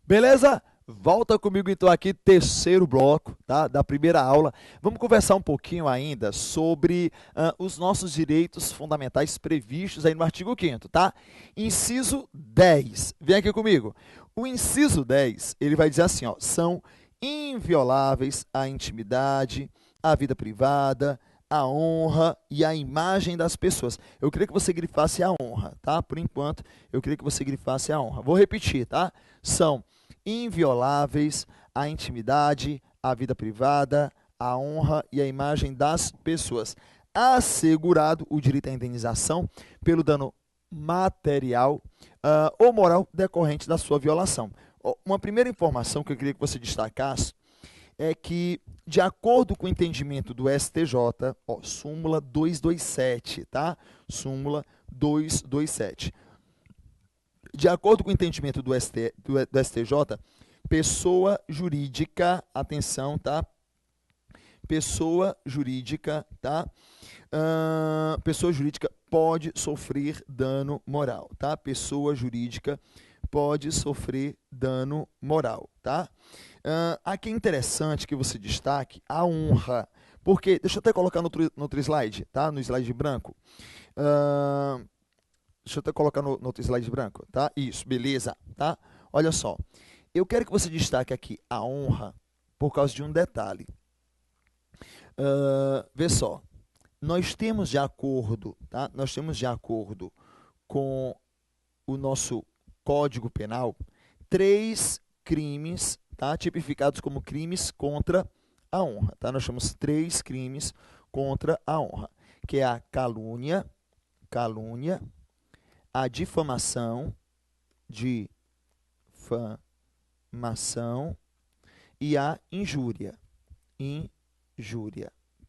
Beleza? Volta comigo então aqui, terceiro bloco, tá? Da primeira aula. Vamos conversar um pouquinho ainda sobre os nossos direitos fundamentais previstos aí no artigo 5º, tá? Inciso 10. Vem aqui comigo. O inciso 10, ele vai dizer assim, ó, são invioláveis a intimidade, a vida privada, a honra e a imagem das pessoas. Eu queria que você grifasse a honra, tá? Por enquanto, eu queria que você grifasse a honra. Vou repetir, tá? São invioláveis a intimidade, a vida privada, a honra e a imagem das pessoas. Assegurado o direito à indenização pelo dano material ou moral decorrente da sua violação. Uma primeira informação que eu queria que você destacasse é que, de acordo com o entendimento do STJ, súmula 227, tá? Súmula 227. De acordo com o entendimento do STJ, pessoa jurídica, atenção, tá? Pessoa jurídica, tá? Pessoa jurídica pode sofrer dano moral, tá? Pessoa jurídica pode sofrer dano moral, tá? Aqui é interessante que você destaque a honra, porque, deixa eu até colocar no outro slide, tá? No slide branco. Deixa eu até colocar no outro slide branco, tá? Isso, beleza, tá? Olha só, eu quero que você destaque aqui a honra por causa de um detalhe. Vê só, nós temos de acordo, tá? Nós temos de acordo com o nosso Código Penal 3 crimes, tá? Tipificados como crimes contra a honra, tá? Nós temos 3 crimes contra a honra, que é a calúnia, a difamação e a injúria,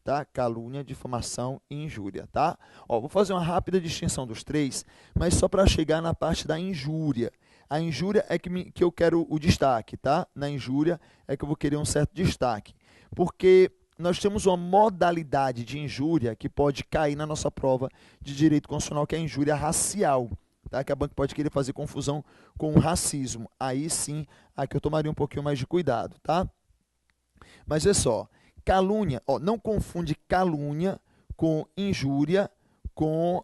tá? Calúnia, difamação e injúria, tá? Vou fazer uma rápida distinção dos 3, mas só para chegar na parte da injúria. A injúria é que eu quero o destaque, tá? Na injúria é que eu vou querer um certo destaque, porque nós temos uma modalidade de injúria que pode cair na nossa prova de direito constitucional, que é a injúria racial, tá? Que a banca pode querer fazer confusão com o racismo. Aí sim, aqui eu tomaria um pouquinho mais de cuidado, tá? Mas é só, calúnia, não confunde calúnia com injúria, com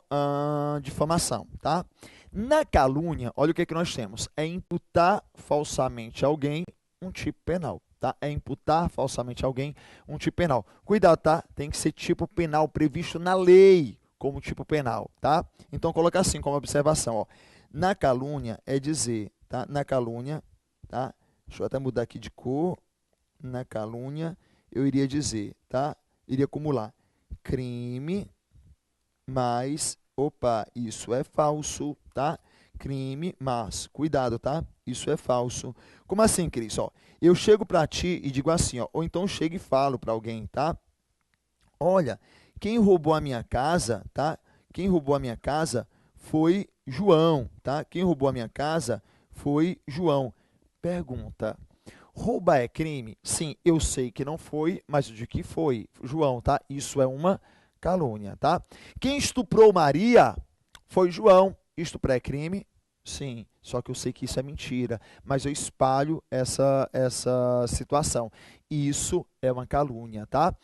difamação, tá? Na calúnia, olha o que é que nós temos. É imputar falsamente a alguém um tipo penal, tá? É imputar falsamente a alguém um tipo penal. Cuidado, tá? Tem que ser tipo penal previsto na lei como tipo penal, tá? Então, coloca assim como observação, ó. Na calúnia é dizer, tá? Na calúnia, tá? Deixa eu até mudar aqui de cor. Na calúnia, eu iria dizer, tá? Iria acumular crime mais, isso é falso, tá? Crime mais, cuidado, tá? Isso é falso. Como assim, Cris? Eu chego para ti e digo assim, ou então chego e falo para alguém, tá? Olha, quem roubou a minha casa, tá? Quem roubou a minha casa foi João, tá? Quem roubou a minha casa foi João. Pergunta: roubar é crime? Sim, eu sei que não foi, mas eu digo que foi João, tá? Isso é uma calúnia, tá? Quem estuprou Maria foi João. Estuprar é crime? Sim, só que eu sei que isso é mentira, mas eu espalho essa situação. Isso é uma calúnia, tá?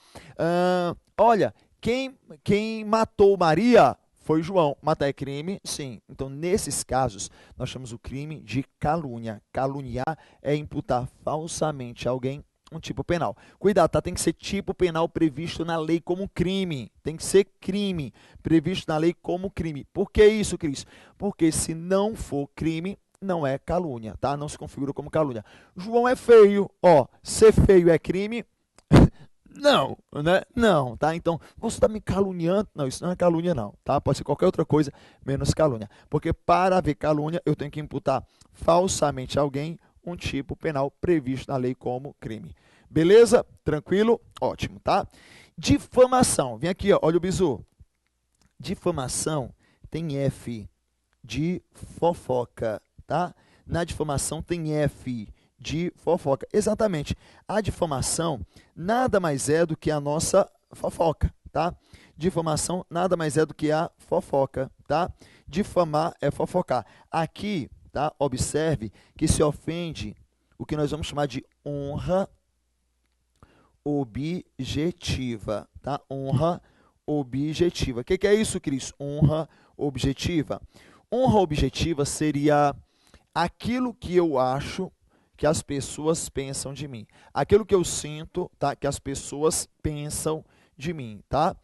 Olha, quem matou Maria foi João. Matar é crime? Sim. Então, nesses casos, nós temos o crime de calúnia. Caluniar é imputar falsamente a alguém um tipo penal. Cuidado, tá? Tem que ser tipo penal previsto na lei como crime. Tem que ser crime previsto na lei como crime. Por que isso, Cris? Porque se não for crime, não é calúnia, tá? Não se configura como calúnia. João é feio. Ser feio é crime? Não, né? Não, tá? Então, você está me caluniando? Não, isso não é calúnia, não, tá? Pode ser qualquer outra coisa, menos calúnia. Porque para haver calúnia, eu tenho que imputar falsamente a alguém um tipo penal previsto na lei como crime. Beleza? Tranquilo? Ótimo, tá? Difamação. Vem aqui, olha o bizu. Difamação tem F de fofoca, tá? Na difamação tem F de fofoca. Exatamente. A difamação nada mais é do que a nossa fofoca, tá? Difamação nada mais é do que a fofoca, tá? Difamar é fofocar. Aqui, tá? Observe que se ofende o que nós vamos chamar de honra objetiva, tá? Honra objetiva. O que é isso, Cris? Honra objetiva. Honra objetiva seria aquilo que eu acho que as pessoas pensam de mim. Aquilo que eu sinto, tá? Que as pessoas pensam de mim, tá?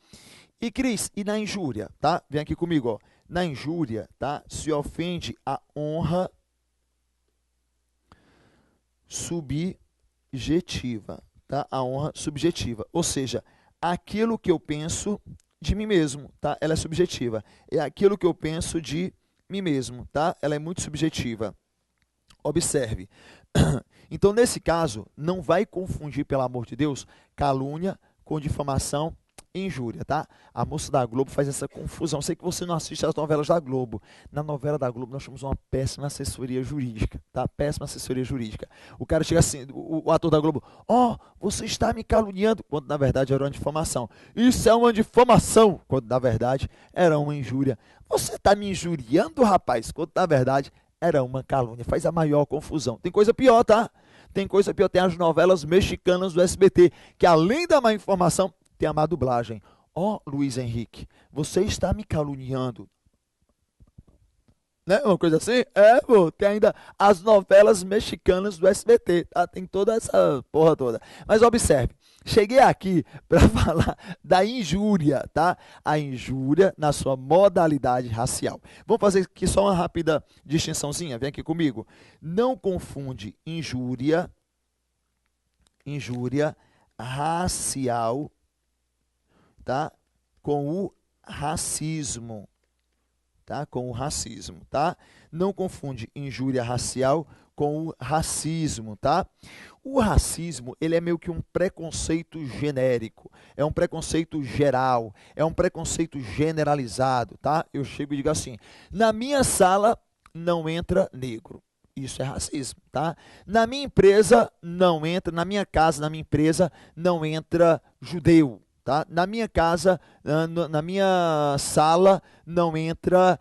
E, Cris, e na injúria, tá? Vem aqui comigo, ó. Na injúria, tá? Se ofende a honra subjetiva, tá? A honra subjetiva, ou seja, aquilo que eu penso de mim mesmo, tá? Ela é subjetiva. É aquilo que eu penso de mim mesmo, tá? Ela é muito subjetiva. Observe. Então, nesse caso, não vai confundir, pelo amor de Deus, calúnia com difamação e injúria, tá? A moça da Globo faz essa confusão. Sei que você não assiste as novelas da Globo. Na novela da Globo, nós temos uma péssima assessoria jurídica, tá? Péssima assessoria jurídica. O cara chega assim, o ator da Globo, você está me caluniando, quando na verdade era uma difamação. Isso é uma difamação, quando na verdade era uma injúria. Você está me injuriando, rapaz, quando na verdade era uma calúnia. Faz a maior confusão. Tem coisa pior, tá? Tem coisa pior. Tem as novelas mexicanas do SBT, que além da má informação, tem a má dublagem. Luiz Henrique, você está me caluniando. Né? Uma coisa assim? Tem ainda as novelas mexicanas do SBT, tá? Tem toda essa porra toda. Mas observe, cheguei aqui para falar da injúria, tá? A injúria na sua modalidade racial. Vamos fazer aqui só uma rápida distinçãozinha, vem aqui comigo. Não confunde injúria racial, tá? Com o racismo. Tá? Com o racismo, tá? Não confunde injúria racial com o racismo, tá? O racismo, ele é meio que um preconceito genérico, é um preconceito geral, é um preconceito generalizado, tá? Eu chego e digo assim, na minha sala não entra negro. Isso é racismo, tá? Na minha empresa não entra, na minha casa, na minha empresa não entra judeu. Tá? Na minha casa, na minha sala, não entra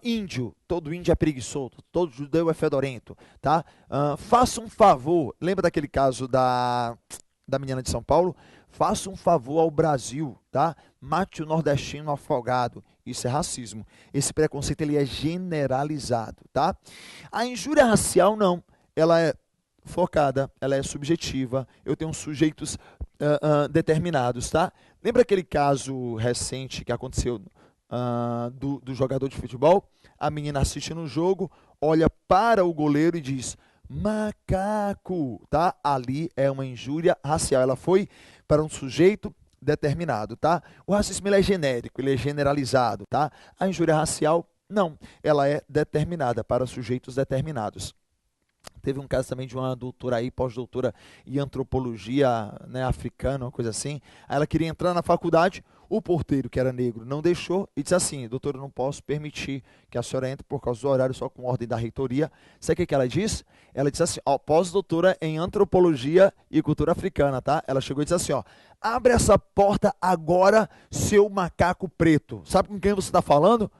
índio. Todo índio é preguiçoso, todo judeu é fedorento. Tá? Faça um favor. Lembra daquele caso da menina de São Paulo? Faça um favor ao Brasil. Tá? Mate o nordestino afogado. Isso é racismo. Esse preconceito ele é generalizado. Tá? A injúria racial, não. Ela é focada, ela é subjetiva. Eu tenho sujeitos determinados, tá? Lembra aquele caso recente que aconteceu do jogador de futebol? A menina assiste no jogo, olha para o goleiro e diz, macaco, tá? Ali é uma injúria racial. Ela foi para um sujeito determinado, tá? O racismo ele é genérico, ele é generalizado, tá? A injúria racial, não. Ela é determinada para sujeitos determinados. Teve um caso também de uma doutora aí, pós-doutora em antropologia, né, africana, uma coisa assim. Aí ela queria entrar na faculdade, o porteiro, que era negro, não deixou e disse assim, doutora, eu não posso permitir que a senhora entre por causa do horário, só com ordem da reitoria. Sabe o que ela disse? Ela disse assim, pós-doutora em antropologia e cultura africana, tá? Ela chegou e disse assim, abre essa porta agora, seu macaco preto. Sabe com quem você está falando?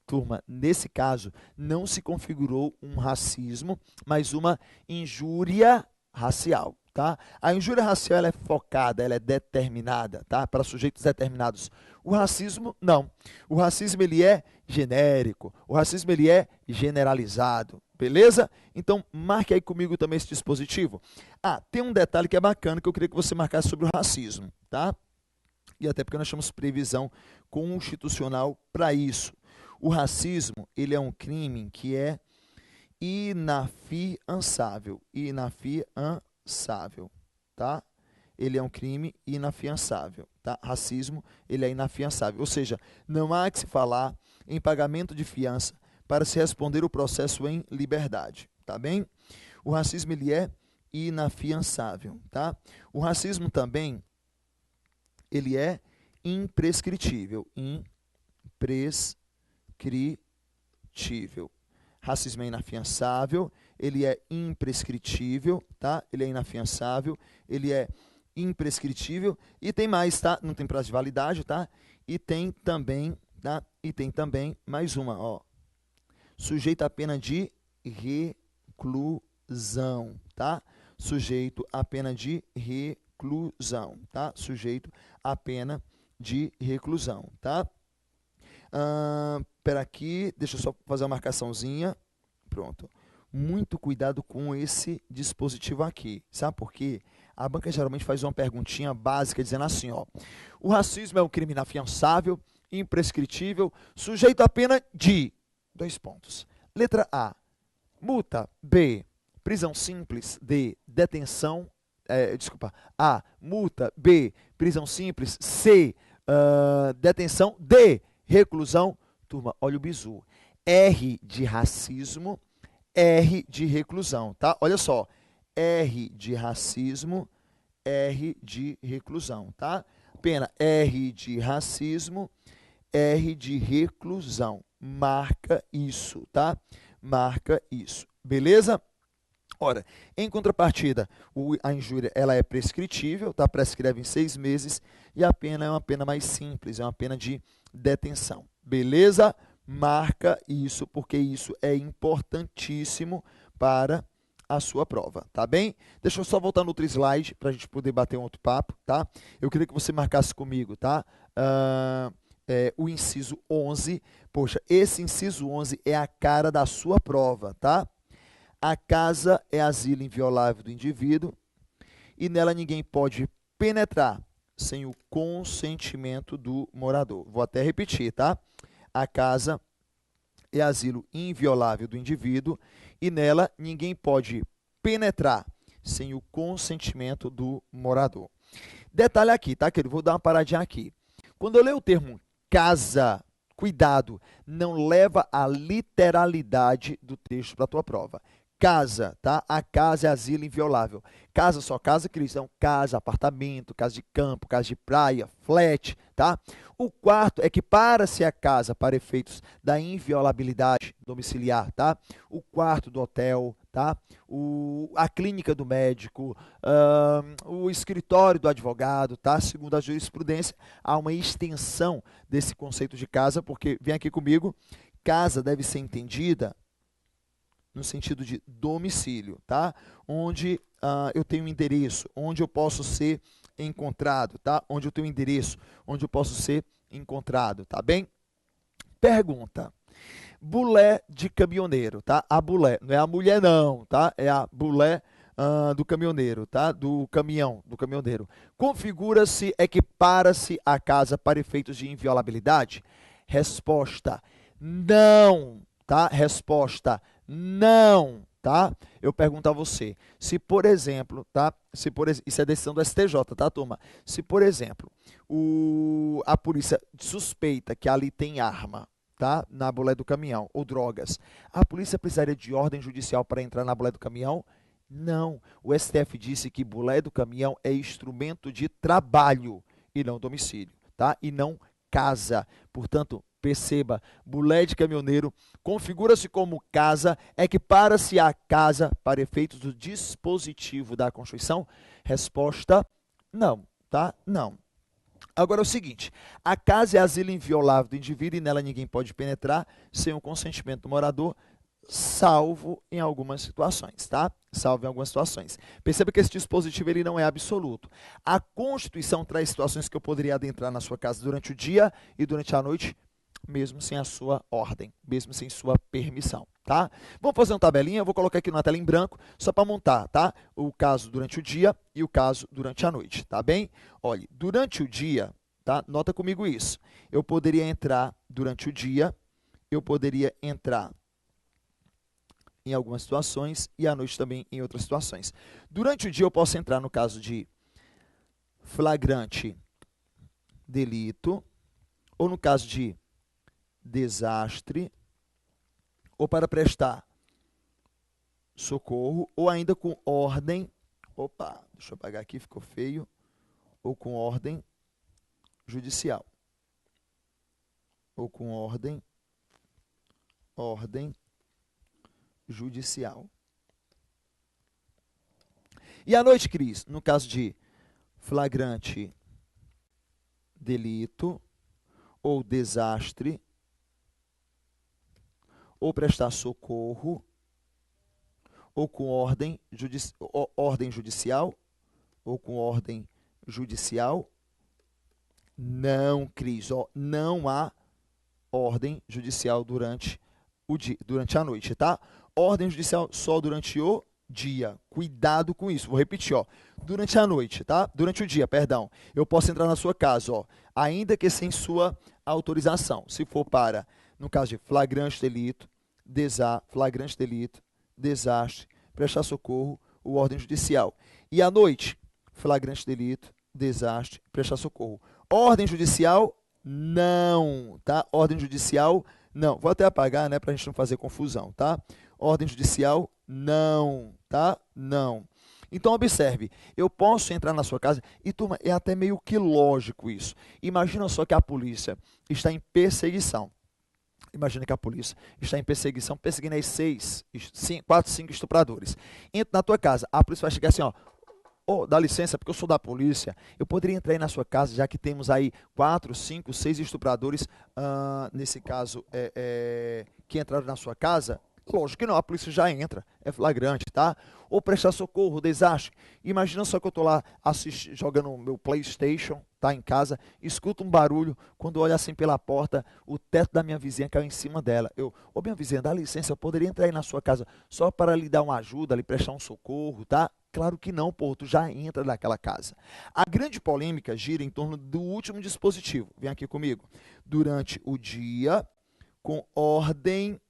Turma, nesse caso, não se configurou um racismo, mas uma injúria racial, tá? A injúria racial ela é focada, ela é determinada, tá? Para sujeitos determinados. O racismo, não. O racismo, ele é genérico. O racismo, ele é generalizado. Beleza? Então, marque aí comigo também esse dispositivo. Tem um detalhe que é bacana que eu queria que você marcasse sobre o racismo, tá? E até porque nós temos previsão constitucional para isso. O racismo, ele é um crime que é inafiançável. Inafiançável, tá? Ele é um crime inafiançável, tá? Racismo, ele é inafiançável. Ou seja, não há que se falar em pagamento de fiança para se responder o processo em liberdade, tá bem? O racismo, ele é inafiançável, tá? O racismo também, ele é imprescritível. Racismo é inafiançável, ele é imprescritível, tá? Ele é inafiançável, ele é imprescritível e tem mais, tá? Não tem prazo de validade, tá? E tem também, tá? E tem também mais uma, sujeito à pena de reclusão, reclusão, tá? Sujeito à pena de reclusão, tá? Sujeito à pena de reclusão, tá? Espera aqui, deixa eu só fazer uma marcaçãozinha. Pronto. Muito cuidado com esse dispositivo aqui. Sabe por quê? A banca geralmente faz uma perguntinha básica dizendo assim, ó: o racismo é um crime inafiançável, imprescritível, sujeito à pena de... Dois pontos. Letra A, multa. B, prisão simples. D, detenção. A, multa. B, prisão simples. C, detenção. D, reclusão. Turma, olha o bizu. R de racismo, R de reclusão, tá? Olha só. R de racismo, R de reclusão, tá? Pena R de racismo, R de reclusão. Marca isso, tá? Marca isso. Beleza? Ora, em contrapartida, a injúria ela é prescritível, tá? Prescreve em 6 meses e a pena é uma pena mais simples, é uma pena de detenção. Beleza? Marca isso, porque isso é importantíssimo para a sua prova, tá bem? Deixa eu só voltar no outro slide para a gente poder bater um outro papo, tá? Eu queria que você marcasse comigo, tá? O inciso 11. Poxa, esse inciso 11 é a cara da sua prova, tá? A casa é asilo inviolável do indivíduo e nela ninguém pode penetrar sem o consentimento do morador. Vou até repetir, tá? A casa é asilo inviolável do indivíduo e nela ninguém pode penetrar sem o consentimento do morador. Detalhe aqui, tá, querido? Vou dar uma paradinha aqui. Quando eu leio o termo casa, cuidado, não leva a literalidade do texto para a tua prova. Casa, tá? A casa é asilo inviolável. Casa, só casa, cristão, casa, apartamento, casa de campo, casa de praia, flat, tá? O quarto é que para se a casa para efeitos da inviolabilidade domiciliar, tá? O quarto do hotel, tá? A clínica do médico, o escritório do advogado, tá? Segundo a jurisprudência, há uma extensão desse conceito de casa, porque, vem aqui comigo, casa deve ser entendida no sentido de domicílio, tá? Onde eu tenho endereço, onde eu posso ser encontrado, tá? Onde eu tenho endereço, onde eu posso ser encontrado, tá bem? Pergunta. Bulé de caminhoneiro, tá? A bulé, não é a mulher não, tá? É a bulé do caminhoneiro, tá? Do caminhão, do caminhoneiro. Configura-se, equipara-se a casa para efeitos de inviolabilidade? Resposta: não, tá? Resposta: não, tá? Eu pergunto a você, se por exemplo, tá? Isso é decisão do STJ, tá, turma? Se por exemplo, a polícia suspeita que ali tem arma, tá? Na bulé do caminhão, ou drogas, a polícia precisaria de ordem judicial para entrar na bulé do caminhão? Não. O STF disse que bulé do caminhão é instrumento de trabalho e não domicílio, tá? E não casa. Portanto, perceba, bulé de caminhoneiro configura-se como casa, equipara-se a casa para efeitos do dispositivo da Constituição? Resposta: não, tá? Não. Agora é o seguinte, a casa é asilo inviolável do indivíduo e nela ninguém pode penetrar sem o consentimento do morador, salvo em algumas situações, tá? Salvo em algumas situações. Perceba que esse dispositivo ele não é absoluto. A Constituição traz situações que eu poderia adentrar na sua casa durante o dia e durante a noite, mesmo sem a sua ordem, mesmo sem sua permissão, tá? Vamos fazer uma tabelinha, eu vou colocar aqui na tela em branco, só para montar, tá? O caso durante o dia e o caso durante a noite, tá bem? Olha, durante o dia, tá? Nota comigo isso. Eu poderia entrar durante o dia, eu poderia entrar em algumas situações e à noite também em outras situações. Durante o dia eu posso entrar no caso de flagrante delito, ou no caso de desastre, ou para prestar socorro, ou ainda com ordem, opa, deixa eu apagar aqui, ficou feio, ou com ordem judicial, ou com ordem judicial. E à noite, Cris, no caso de flagrante delito, ou desastre, ou prestar socorro, ou com ordem judicial, ou com ordem judicial. Não, Cris, ó, não há ordem judicial durante a noite, tá? Ordem judicial só durante o dia. Cuidado com isso. Vou repetir, ó. Durante a noite, tá? Durante o dia, perdão. Eu posso entrar na sua casa, ó, ainda que sem sua autorização. Se for para, no caso de flagrante delito, desastre, prestar socorro ou ordem judicial. E à noite, flagrante delito, desastre, prestar socorro. Ordem judicial, não, tá? Ordem judicial, não. Vou até apagar, né, para a gente não fazer confusão, tá? Ordem judicial, não, tá? Não. Então, observe, eu posso entrar na sua casa e, turma, é até meio que lógico isso. Imagina só que a polícia está em perseguição. Imagina que a polícia está em perseguição, perseguindo aí 4, 5 estupradores. Entra na tua casa, a polícia vai chegar assim, ó. Oh, dá licença, porque eu sou da polícia, eu poderia entrar aí na sua casa, já que temos aí 4, 5, 6 estupradores, nesse caso, que entraram na sua casa? Lógico que não, a polícia já entra, é flagrante, tá? Ou prestar socorro, desastre. Imagina só que eu estou lá jogando meu PlayStation, tá, em casa, escuto um barulho, quando olho assim pela porta, o teto da minha vizinha caiu em cima dela. Ô minha vizinha, dá licença, eu poderia entrar aí na sua casa só para lhe dar uma ajuda, lhe prestar um socorro, tá? Claro que não, pô, tu já entra naquela casa. A grande polêmica gira em torno do último dispositivo. Vem aqui comigo. Durante o dia, com ordem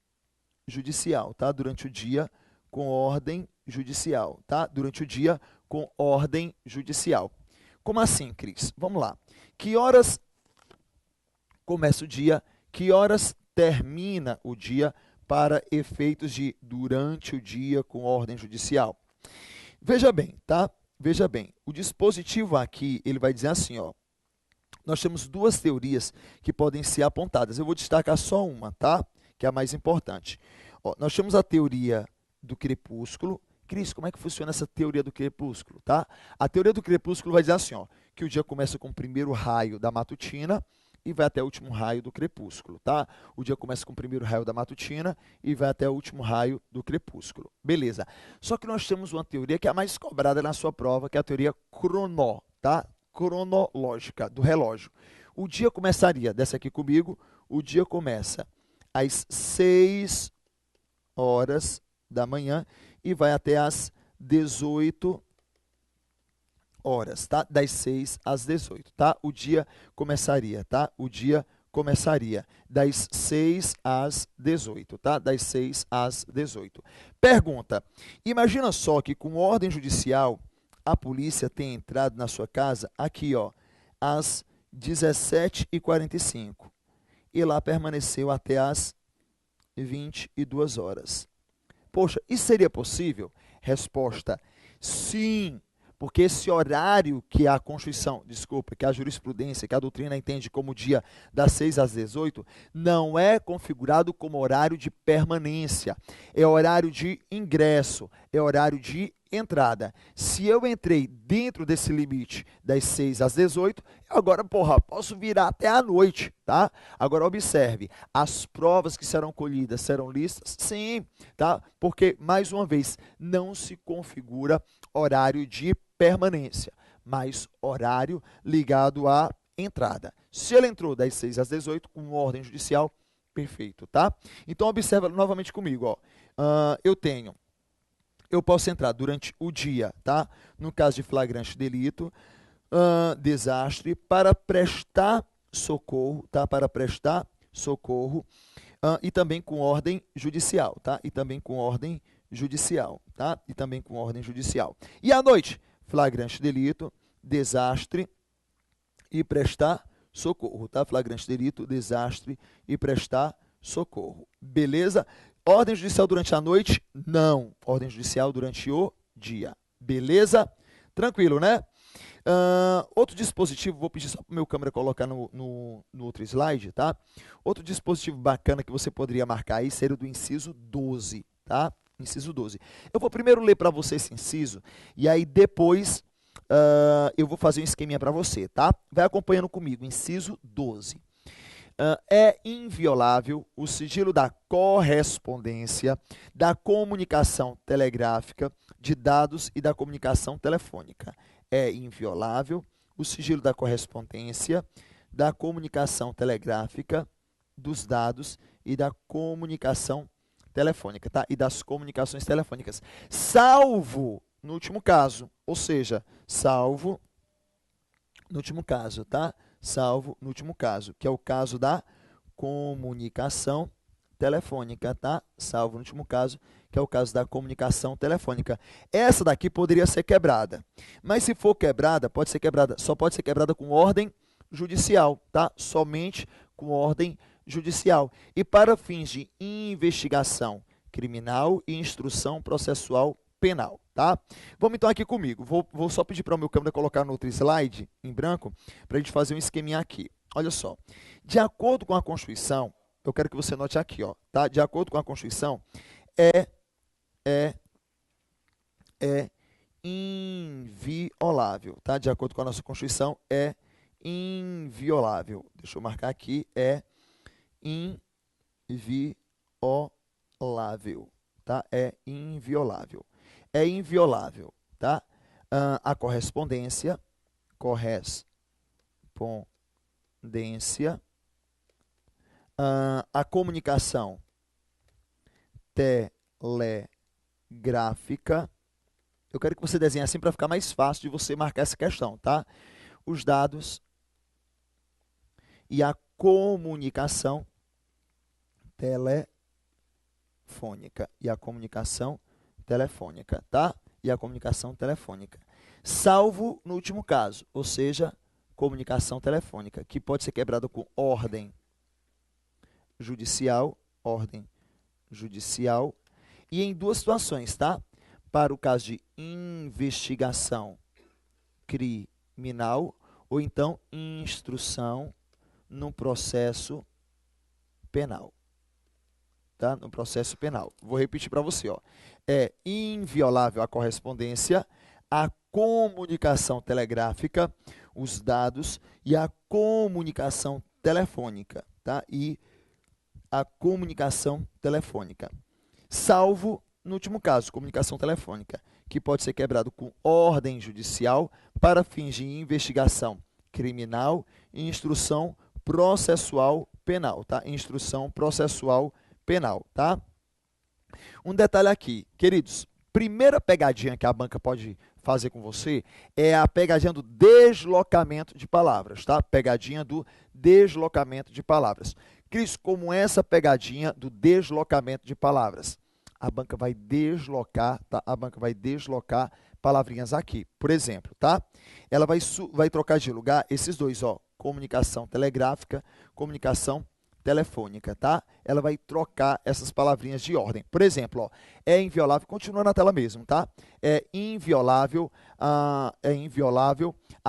judicial, tá? Durante o dia, com ordem judicial, tá? Durante o dia, com ordem judicial. Como assim, Cris? Vamos lá. Que horas começa o dia? Que horas termina o dia para efeitos de durante o dia com ordem judicial? Veja bem, tá? Veja bem, o dispositivo aqui, ele vai dizer assim, ó. Nós temos duas teorias que podem ser apontadas. Eu vou destacar só uma, tá? Que é a mais importante. Ó, nós temos a teoria do crepúsculo. Cris, como é que funciona essa teoria do crepúsculo, tá? A teoria do crepúsculo vai dizer assim, ó, que o dia começa com o primeiro raio da matutina e vai até o último raio do crepúsculo, tá? O dia começa com o primeiro raio da matutina e vai até o último raio do crepúsculo. Beleza. Só que nós temos uma teoria que é a mais cobrada na sua prova, que é a teoria tá? Cronológica, do relógio. O dia começaria, desce aqui comigo, o dia começa às 6 horas da manhã e vai até às 18 horas, tá? Das 6 às 18, tá? O dia começaria, tá? O dia começaria das 6 às 18, tá? Das 6 às 18. Pergunta: imagina só que com ordem judicial a polícia tem entrado na sua casa aqui, ó, às 17h45 e lá permaneceu até às 22 horas. Poxa, isso seria possível? Resposta: sim. Porque esse horário que a Constituição, que a jurisprudência, que a doutrina entende como dia das 6 às 18, não é configurado como horário de permanência. É horário de ingresso, é horário de entrada. Se eu entrei dentro desse limite das 6 às 18, agora, posso virar até a noite, tá? Agora, observe, as provas que serão colhidas serão listas? Sim, tá? Porque, mais uma vez, não se configura horário de permanência, mas horário ligado à entrada. Se ele entrou das 6 às 18 com ordem judicial, perfeito, tá? Então, observa novamente comigo, ó. Eu posso entrar durante o dia, tá? No caso de flagrante delito, desastre, para prestar socorro, tá? Para prestar socorro, e também com ordem judicial, tá? E também com ordem judicial, tá? E também com ordem judicial. E à noite, flagrante delito, desastre e prestar socorro, tá? Flagrante delito, desastre e prestar socorro. Beleza? Ordem judicial durante a noite? Não. Ordem judicial durante o dia. Beleza? Tranquilo, né? Outro dispositivo, vou pedir só para o meu câmera colocar no outro slide, tá? Outro dispositivo bacana que você poderia marcar aí seria o do inciso 12, tá? Inciso 12. Eu vou primeiro ler para você esse inciso e aí depois eu vou fazer um esqueminha para você, tá? Vai acompanhando comigo. Inciso 12. É inviolável o sigilo da correspondência, da comunicação telegráfica, de dados e da comunicação telefônica. É inviolável o sigilo da correspondência, da comunicação telegráfica, dos dados e da comunicação telefônica, tá? E das comunicações telefônicas, salvo no último caso, ou seja, salvo no último caso, tá? Salvo no último caso, que é o caso da comunicação telefônica, tá? Salvo no último caso, que é o caso da comunicação telefônica. Essa daqui poderia ser quebrada, mas se for quebrada, só pode ser quebrada com ordem judicial, tá? Somente com ordem judicial. E para fins de investigação criminal e instrução processual penal, tá? Vamos então aqui comigo. Vou só pedir para o meu câmera colocar no outro slide, em branco, para a gente fazer um esqueminha aqui. Olha só. De acordo com a Constituição, eu quero que você note aqui, ó, tá? De acordo com a Constituição, é inviolável, tá? De acordo com a nossa Constituição, é inviolável. Deixa eu marcar aqui, é inviolável, tá? É inviolável. É inviolável, tá? A correspondência, a comunicação telegráfica. Eu quero que você desenhe assim para ficar mais fácil de você marcar essa questão, tá? Os dados e a comunicação telefônica. Tá? E a comunicação telefônica. Salvo no último caso, ou seja, comunicação telefônica, que pode ser quebrada com ordem judicial, e em duas situações, tá? Para o caso de investigação criminal ou então instrução no processo penal. Tá? No processo penal. Vou repetir para você, ó. É inviolável a correspondência, a comunicação telegráfica, os dados e a comunicação telefônica, tá? E a comunicação telefônica. Salvo, no último caso, comunicação telefônica, que pode ser quebrado com ordem judicial para fins de investigação criminal e instrução processual penal, tá? Instrução processual penal, tá? Um detalhe aqui, queridos, primeira pegadinha que a banca pode fazer com você é a pegadinha do deslocamento de palavras, tá? Pegadinha do deslocamento de palavras. Cris, como essa pegadinha do deslocamento de palavras? A banca vai deslocar, tá? A banca vai deslocar palavrinhas aqui. Por exemplo, tá? Ela vai trocar de lugar esses dois, ó, comunicação telegráfica, comunicação telefônica, tá? Ela vai trocar essas palavrinhas de ordem. Por exemplo, ó, é inviolável, continua na tela mesmo, tá? É inviolável a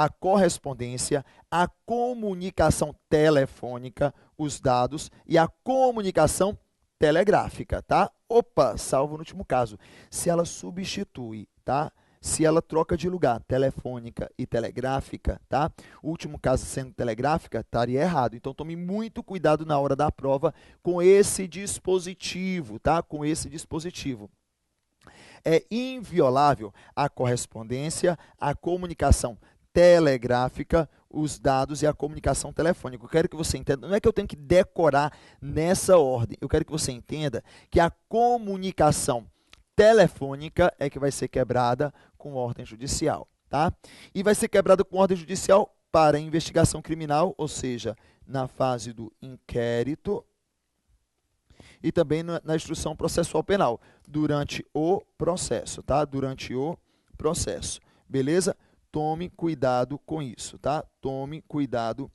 correspondência, a comunicação telefônica, os dados e a comunicação telegráfica, tá? Opa, salvo no último caso. Se ela substitui, tá? Se ela troca de lugar, telefônica e telegráfica, tá? O último caso sendo telegráfica, estaria errado. Então, tome muito cuidado na hora da prova com esse dispositivo, tá? Com esse dispositivo. É inviolável a correspondência, a comunicação telegráfica, os dados e a comunicação telefônica. Eu quero que você entenda, não é que eu tenho que decorar nessa ordem, eu quero que você entenda que a comunicação telefônica é que vai ser quebrada com ordem judicial, tá? E vai ser quebrada com ordem judicial para investigação criminal, ou seja, na fase do inquérito e também na instrução processual penal, durante o processo, tá? Durante o processo, beleza? Tome cuidado com isso, tá? Tome cuidado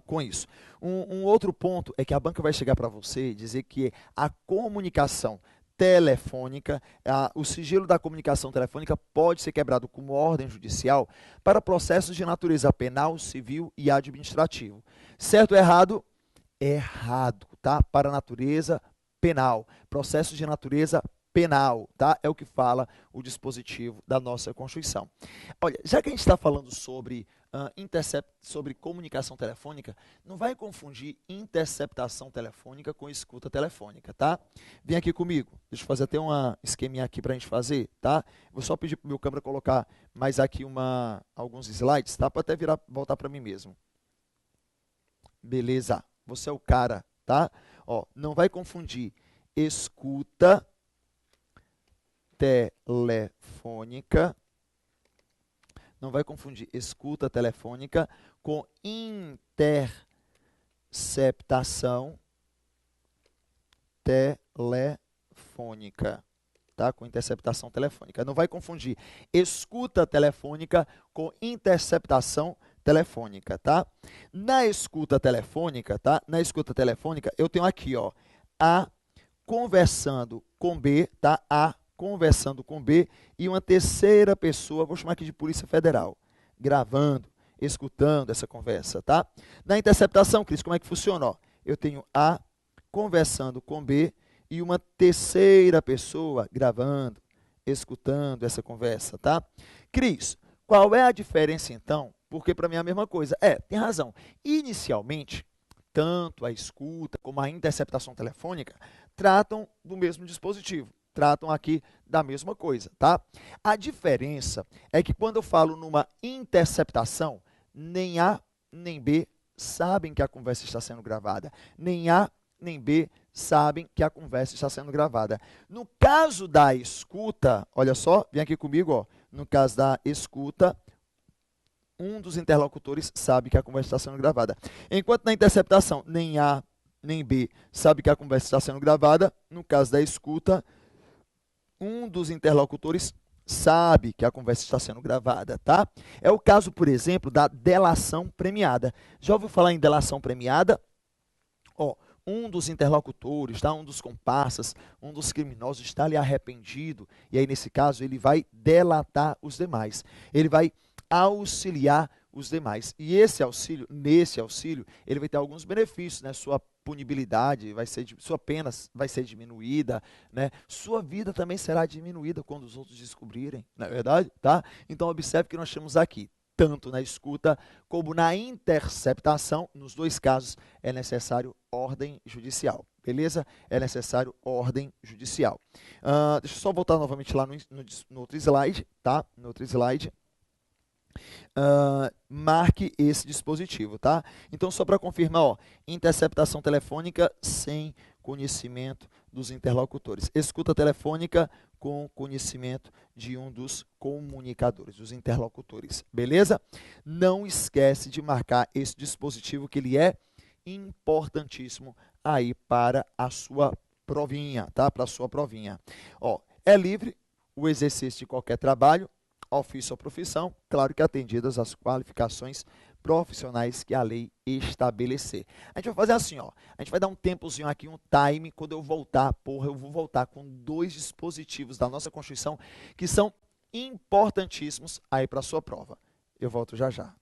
com isso. Um outro ponto é que a banca vai chegar para você e dizer que a comunicação telefônica, o sigilo da comunicação telefônica pode ser quebrado com ordem judicial para processos de natureza penal, civil e administrativo. Certo ou errado? Errado, tá? Para a natureza penal. Processos de natureza penal, tá? É o que fala o dispositivo da nossa Constituição. Olha, já que a gente está falando sobre sobre comunicação telefônica, não vai confundir interceptação telefônica com escuta telefônica, tá? Vem aqui comigo. Deixa eu fazer até uma esqueminha aqui para a gente fazer, tá? Vou só pedir para o meu câmera colocar mais aqui alguns slides, tá? Para até voltar para mim mesmo. Beleza. Você é o cara, tá? Ó, não vai confundir escuta telefônica. Não vai confundir escuta telefônica com interceptação telefônica, tá? Com interceptação telefônica. Não vai confundir escuta telefônica com interceptação telefônica, tá? Na escuta telefônica, tá? Na escuta telefônica, eu tenho aqui, ó, A conversando com B, tá? A conversando com B e uma terceira pessoa, vou chamar aqui de Polícia Federal, gravando, escutando essa conversa, tá? Na interceptação, Cris, como é que funciona? Ó, eu tenho A conversando com B e uma terceira pessoa gravando, escutando essa conversa, tá? Cris, qual é a diferença então? Porque para mim é a mesma coisa. Tem razão. Inicialmente, tanto a escuta como a interceptação telefônica tratam do mesmo dispositivo. Tratam aqui da mesma coisa, tá? A diferença é que quando eu falo numa interceptação, nem A nem B sabem que a conversa está sendo gravada. Nem A nem B sabem que a conversa está sendo gravada. No caso da escuta, olha só, vem aqui comigo, ó. No caso da escuta, um dos interlocutores sabe que a conversa está sendo gravada. Enquanto na interceptação, nem A nem B sabe que a conversa está sendo gravada, no caso da escuta, um dos interlocutores sabe que a conversa está sendo gravada, tá? É o caso, por exemplo, da delação premiada. Já ouviu falar em delação premiada? Ó, um dos interlocutores, tá? Um dos comparsas, um dos criminosos está ali arrependido, e aí, nesse caso, ele vai delatar os demais. Ele vai auxiliar os demais. E nesse auxílio, ele vai ter alguns benefícios, né? Sua punibilidade sua pena vai ser diminuída, né? Sua vida também será diminuída quando os outros descobrirem, não é verdade? Tá? Então, observe que nós temos aqui, tanto na escuta como na interceptação, nos dois casos é necessário ordem judicial, beleza? É necessário ordem judicial. Deixa eu só voltar novamente lá no outro slide, tá? No outro slide. Marque esse dispositivo, tá? Então, só para confirmar, ó, interceptação telefônica sem conhecimento dos interlocutores. Escuta telefônica com conhecimento de um dos comunicadores, dos interlocutores, beleza? Não esquece de marcar esse dispositivo, que ele é importantíssimo aí para a sua provinha, tá? Para a sua provinha. Ó, é livre o exercício de qualquer trabalho, ofício ou profissão, claro que atendidas as qualificações profissionais que a lei estabelecer. A gente vai fazer assim, ó, a gente vai dar um tempozinho aqui, um time, quando eu voltar, eu vou voltar com 2 dispositivos da nossa Constituição que são importantíssimos aí para a sua prova. Eu volto já já.